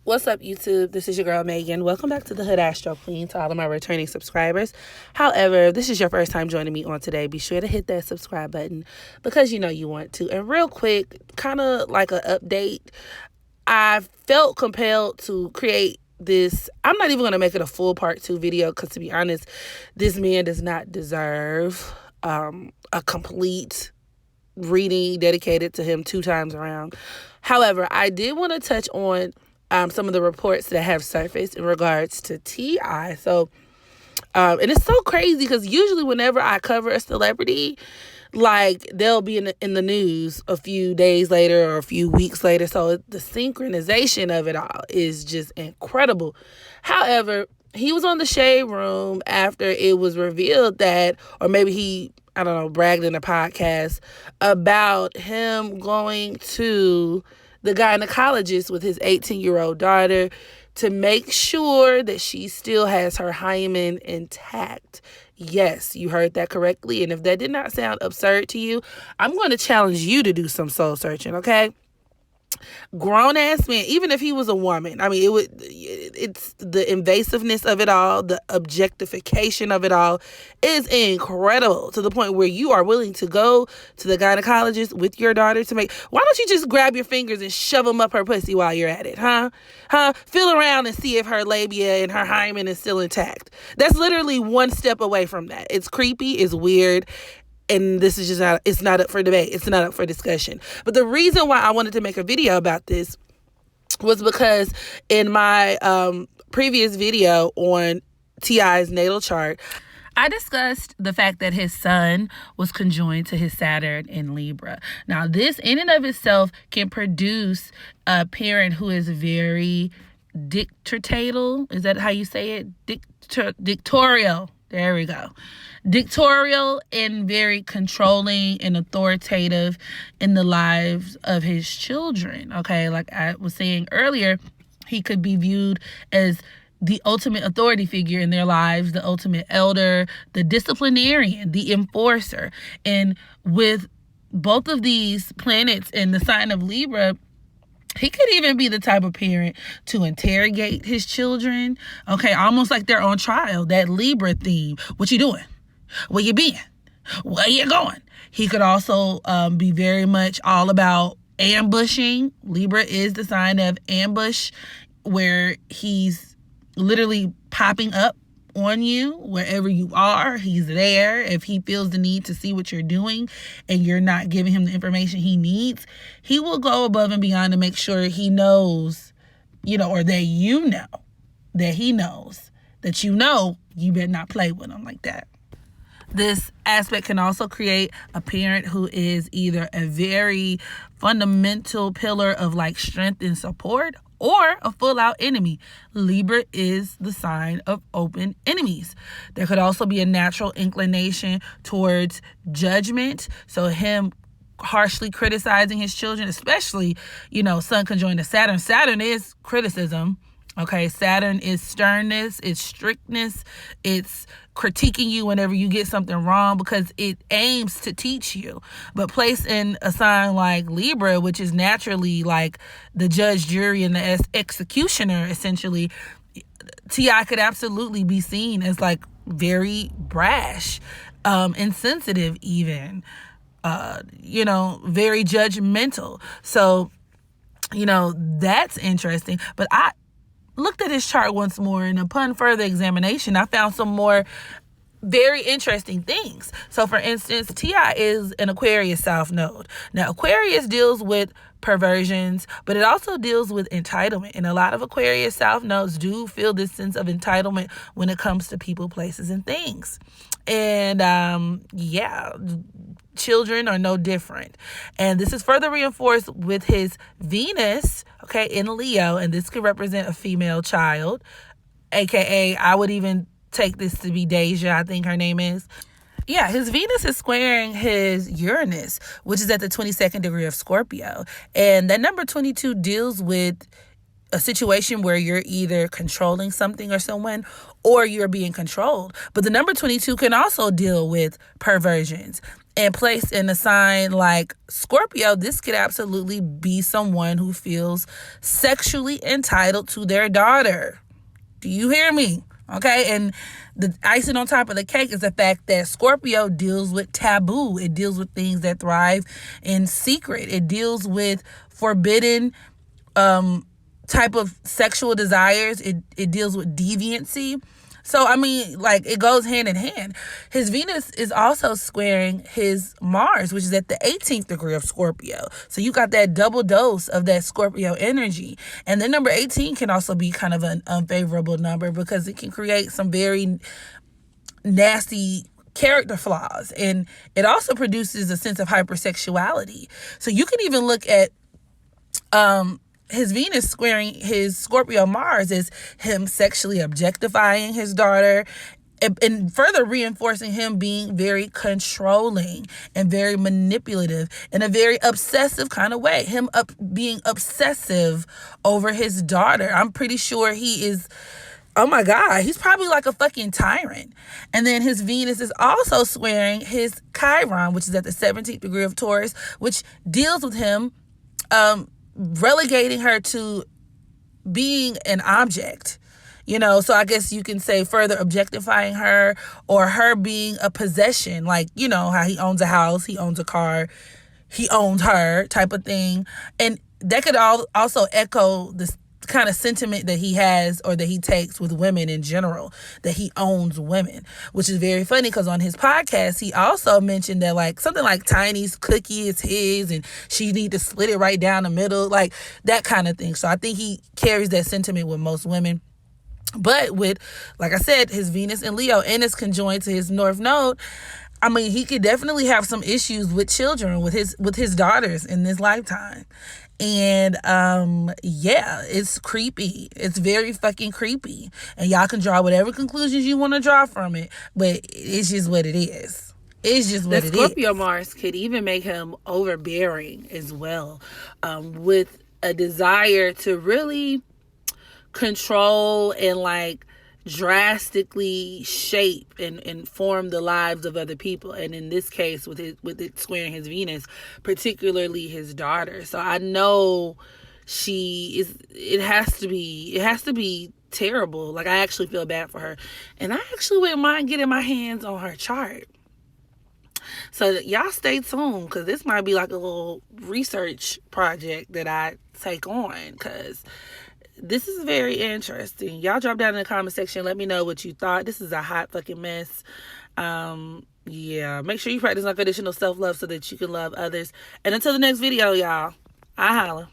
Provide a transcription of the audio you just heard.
What's up, YouTube? This is your girl, Megan. Welcome back to the Hood Astro Queen, to all of my returning subscribers. However, if this is your first time joining me on today, be sure to hit that subscribe button because you know you want to. And real quick, kind of like an update, I felt compelled to create this. I'm not even going to make it a full part 2 video because, to be honest, this man does not deserve a complete reading dedicated to him 2 times around. However, I did want to touch on some of the reports that have surfaced in regards to T.I. So, and it's so crazy because usually whenever I cover a celebrity, like they'll be in the news a few days later or a few weeks later. So the synchronization of it all is just incredible. However, he was on the Shade Room after it was revealed that, or maybe he, I don't know, bragged in a podcast about him going to the gynecologist with his 18-year-old daughter to make sure that she still has her hymen intact. Yes, you heard that correctly. And if that did not sound absurd to you, I'm going to challenge you to do some soul searching, okay? Grown ass man, even if he was a woman, I mean, it's the invasiveness of it all, the objectification of it all is incredible, to the point where you are willing to go to the gynecologist with your daughter to make, why don't you just grab your fingers and shove them up her pussy while you're at it, huh? Feel around and see if her labia and her hymen is still intact. That's literally one step away from that. It's creepy, it's weird. And this is just not, it's not up for debate. It's not up for discussion. But the reason why I wanted to make a video about this was because in my previous video on T.I.'s natal chart, I discussed the fact that his sun was conjoined to his Saturn in Libra. Now, this in and of itself can produce a parent who is very dictatorial. Is that how you say it? Dictatorial. There we go. Dictatorial and very controlling and authoritative in the lives of his children. Okay, like I was saying earlier, he could be viewed as the ultimate authority figure in their lives, the ultimate elder, the disciplinarian, the enforcer. And with both of these planets in the sign of Libra, he could even be the type of parent to interrogate his children. Okay, almost like they're on trial. That Libra theme. What you doing? Where you been? Where you going? He could also be very much all about ambushing. Libra is the sign of ambush, where he's literally popping up on you wherever you are. He's there. If he feels the need to see what you're doing and you're not giving him the information he needs, he will go above and beyond to make sure he knows, or that you know, that he knows that you better not play with him like that. This aspect can also create a parent who is either a very fundamental pillar of like strength and support, or a full-out enemy. Libra is the sign of open enemies. There could also be a natural inclination towards judgment. So him harshly criticizing his children, especially, Sun conjoined to Saturn. Saturn is criticism. Okay, Saturn is sternness, it's strictness, it's critiquing you whenever you get something wrong because it aims to teach you. But placed in a sign like Libra, which is naturally like the judge, jury, and the executioner, essentially, T.I. could absolutely be seen as like very brash, insensitive even, very judgmental. So, that's interesting. But I looked at his chart once more, and upon further examination, I found some more very interesting things. So, for instance, T.I. is an Aquarius South Node. Now, Aquarius deals with perversions, but it also deals with entitlement. And a lot of Aquarius South Nodes do feel this sense of entitlement when it comes to people, places, and things. And, children are no different. And this is further reinforced with his Venus, in Leo. And this could represent a female child, aka I would even take this to be Deja, I think her name is. Yeah, his Venus is squaring his Uranus, which is at the 22nd degree of Scorpio. And that number 22 deals with a situation where you're either controlling something or someone, or you're being controlled. But the number 22 can also deal with perversions. and placed in a sign like Scorpio, this could absolutely be someone who feels sexually entitled to their daughter. Do you hear me? Okay, and the icing on top of the cake is the fact that Scorpio deals with taboo. It deals with things that thrive in secret. It deals with forbidden type of sexual desires. It deals with deviancy. So, I mean, like, it goes hand in hand. His Venus is also squaring his Mars, which is at the 18th degree of Scorpio. So you got that double dose of that Scorpio energy. And the number 18 can also be kind of an unfavorable number because it can create some very nasty character flaws. And it also produces a sense of hypersexuality. So you can even look at his Venus squaring his Scorpio Mars is him sexually objectifying his daughter and further reinforcing him being very controlling and very manipulative in a very obsessive kind of way. Him being obsessive over his daughter. I'm pretty sure he is, oh my God, he's probably like a fucking tyrant. And then his Venus is also squaring his Chiron, which is at the 17th degree of Taurus, which deals with him relegating her to being an object, so I guess you can say further objectifying her, or her being a possession, like, how he owns a house, he owns a car, he owns her type of thing. And that could also echo this kind of sentiment that he has, or that he takes with women in general, that he owns women, which is very funny because on his podcast he also mentioned that like something like Tiny's cookie is his and she need to split it right down the middle, like that kind of thing. So I think he carries that sentiment with most women. But with, like I said, his Venus in Leo and it's conjoined to his North Node, I mean, he could definitely have some issues with children, with his daughters in this lifetime. And yeah, it's creepy. It's very fucking creepy. And y'all can draw whatever conclusions you want to draw from it, but it's just what it is. It's just what it is. The Scorpio Mars could even make him overbearing as well, with a desire to really control and like drastically shape and form the lives of other people, and in this case with it squaring his Venus, particularly his daughter. So I know it has to be terrible. Like, I actually feel bad for her, and I actually wouldn't mind getting my hands on her chart. So y'all stay tuned, because this might be like a little research project that I take on, because this is very interesting. Y'all drop down in the comment section. Let me know what you thought. This is a hot fucking mess. Yeah. Make sure you practice unconditional self-love so that you can love others. And until the next video, y'all, I holla.